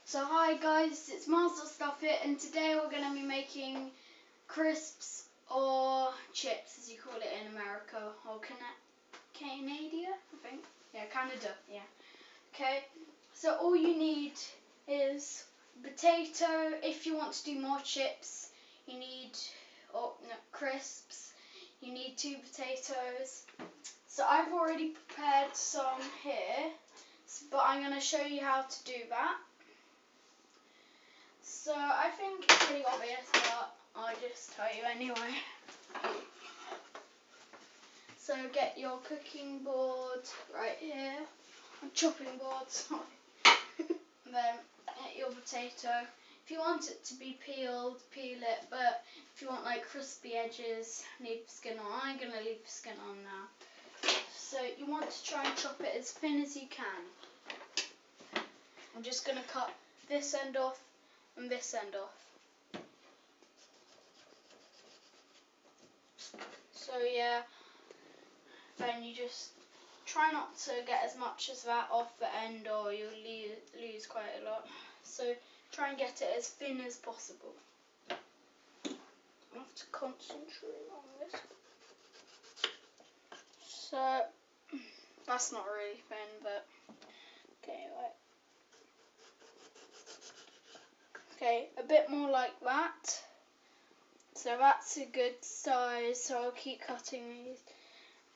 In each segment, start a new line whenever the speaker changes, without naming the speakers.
So hi guys, it's Master Stuff here, and today we're going to be making crisps or chips as you call it in America, or Canada, I think. Yeah, Canada, yeah. Okay, so all you need is potato. If you want to do more chips, you need, crisps, you need 2 potatoes. So I've already prepared some here, but I'm going to show you how to do that. So I think it's pretty obvious, but I'll just tell you anyway. So get your cooking board right here, a chopping board, sorry. Then get your potato. If you want it to be peeled, peel it, but if you want like crispy edges, leave the skin on. I'm going to leave the skin on now. So you want to try and chop it as thin as you can. I'm just going to cut this end off and this end off. So yeah, then you just try not to get as much as that off the end or you'll lose quite a lot. So try and get it as thin as possible. I have to concentrate on this. So that's not really thin, but okay, right. Okay, a bit more like that. So that's a good size, so I'll keep cutting these.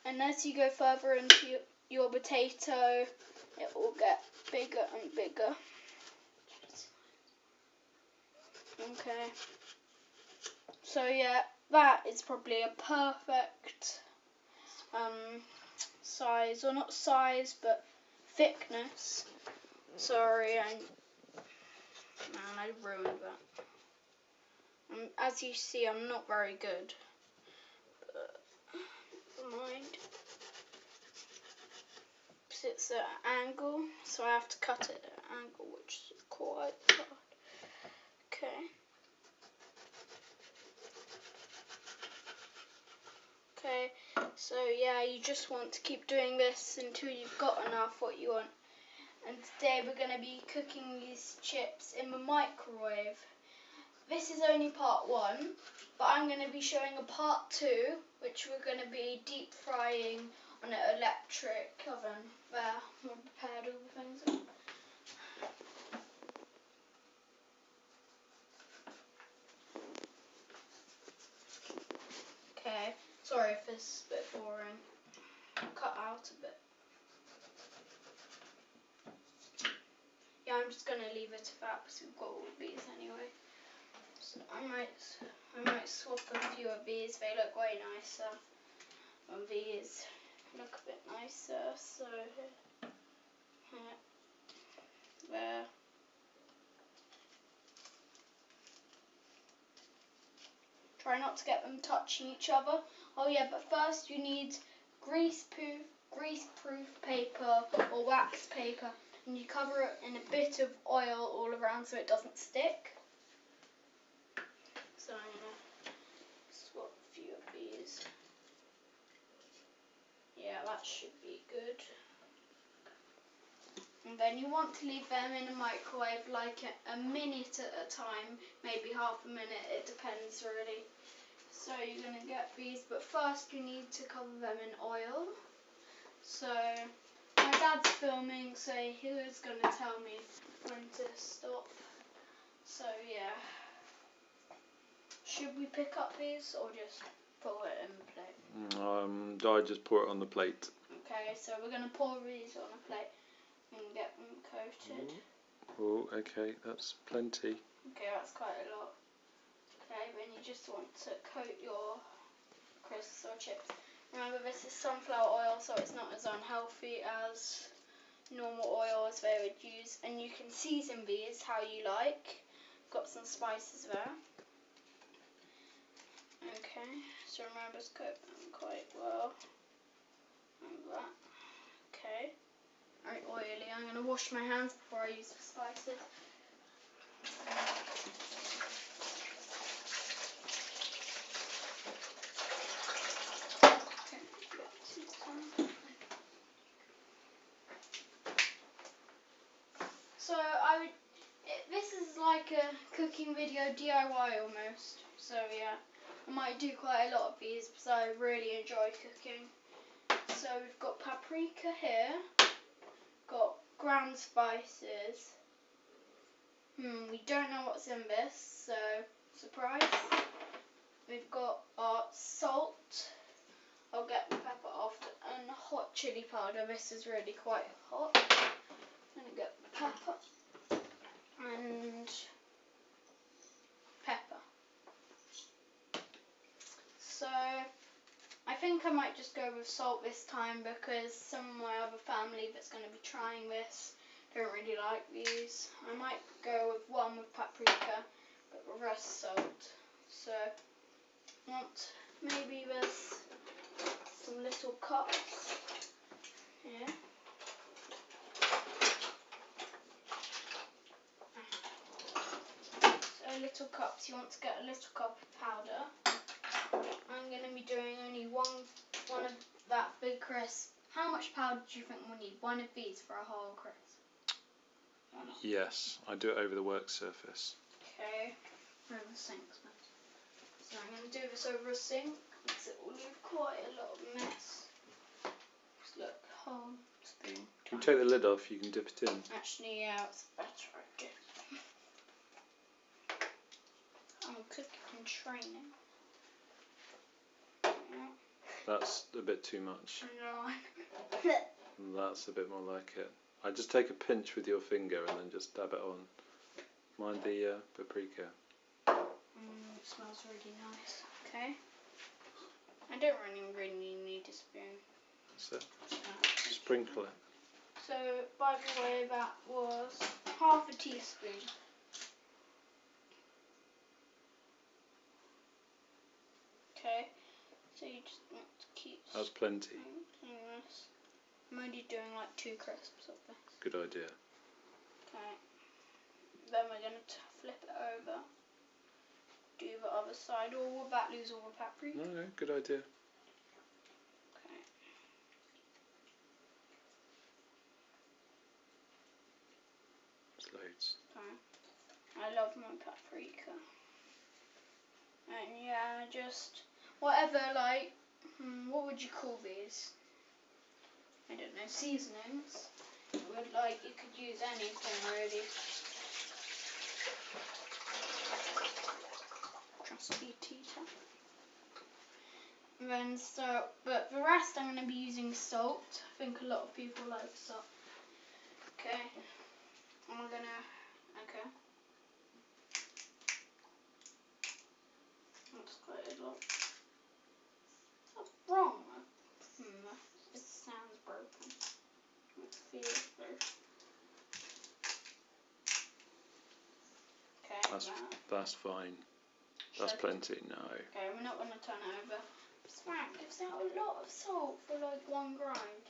And as you go further into your potato, it will get bigger and bigger. Okay. So yeah, that is probably a perfect size, or not size, but thickness. Sorry, I ruined that. As you see, I'm not very good, but never mind. It's at an angle, so I have to cut it at an angle, which is quite hard. Okay. Okay, so yeah, you just want to keep doing this until you've got enough what you want. And today we're going to be cooking these chips in the microwave. This is only part 1, but I'm going to be showing a part 2, which we're going to be deep frying on an electric oven. There, I've prepared all the things. Okay, sorry if this is a bit boring. I'll cut out a bit. Yeah, I'm just going to leave it at that because we've got all of these anyway. So I might swap a few of these. They look way nicer. And these look a bit nicer. So there. Try not to get them touching each other. Oh yeah, but first you need grease-proof paper or wax paper, and you cover it in a bit of oil all around so it doesn't stick. So I'm going to swap a few of these. Yeah, that should be good. And then you want to leave them in a microwave like a minute at a time, maybe half a minute, it depends really. So you're going to get these, but first you need to cover them in oil. So my dad's filming, so he was going to tell me when to stop. So yeah. Should we pick up these or just pour it in the plate?
I just pour it on the plate.
Okay, so we're going to pour these on a plate and get them coated.
Oh, okay, that's plenty.
Okay, that's quite a lot. Okay, then you just want to coat your crisps or chips. Remember, this is sunflower oil, so it's not as unhealthy as normal oils they would use. And you can season these how you like. Got some spices there. Okay, so remember to coat them quite well. Like that. Okay. Very oily. I'm going to wash my hands before I use the spices. So This is like a cooking video DIY almost. So yeah, I might do quite a lot of these because I really enjoy cooking. So we've got paprika here, got ground spices. We don't know what's in this, so surprise. We've got our salt. I'll get the pepper after, and hot chili powder. This is really quite hot. I'm gonna get pepper and pepper. So I think I might just go with salt this time because some of my other family that's going to be trying this don't really like these. I might go with one with paprika, but the rest salt. So I want maybe there's some little cups here. So little cups, you want to get a little cup of powder. I'm going to be doing only one of that big crisp. How much powder do you think we'll need? One of these for a whole crisp?
Yes, I do it over the work surface.
Okay, over the sink. So I'm going to do this over a sink because it will leave quite a lot of mess. Just look, whole spoon.
Can you take the lid off? You can dip it in.
Actually, yeah, it's a better idea. I'm cooking and training. Yeah.
That's a bit too much.
No.
That's a bit more like it. I just take a pinch with your finger and then just dab it on. Mind the paprika.
It smells really nice. Okay. I don't really need a spoon.
That's it. Sprinkle it.
So, by the way, that was half a teaspoon. Okay. So you just want to keep.
That's plenty.
This. I'm only doing like 2 crisps of this.
Good idea.
Okay. Then we're going to flip it over. Do the other side, or will that lose all the paprika?
No, good idea.
Okay.
It's loads.
Okay. I love my paprika. And yeah, just whatever, like, what would you call these? I don't know, seasonings. You could use anything really. Trusty teeter. And then but the rest I'm going to be using salt. I think a lot of people like salt. Okay. And we're gonna, okay. That's quite a lot. What's wrong? It sounds broken. It feels broken. Okay.
That's fine. That's plenty. No.
Okay, we're not going to turn it over. Smack gives out a lot of salt for like one grind.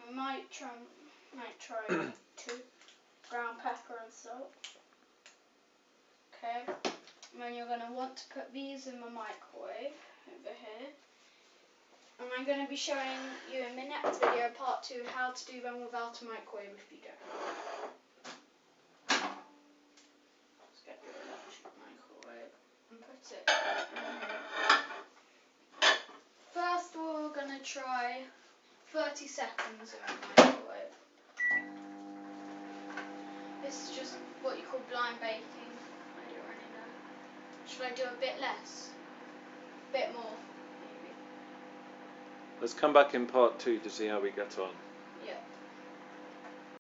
We might try 2 ground pepper and salt. Okay, and then you're going to want to put these in the microwave over here. And I'm going to be showing you in the next video, part 2, how to do them without a microwave if you don't. Let's get your electric microwave and put it in here. First we're going to try 30 seconds in the microwave. This is just what you call blind baking. I don't really know. Should I do a bit less? A bit more, maybe?
Let's come back in part 2 to see how we get on.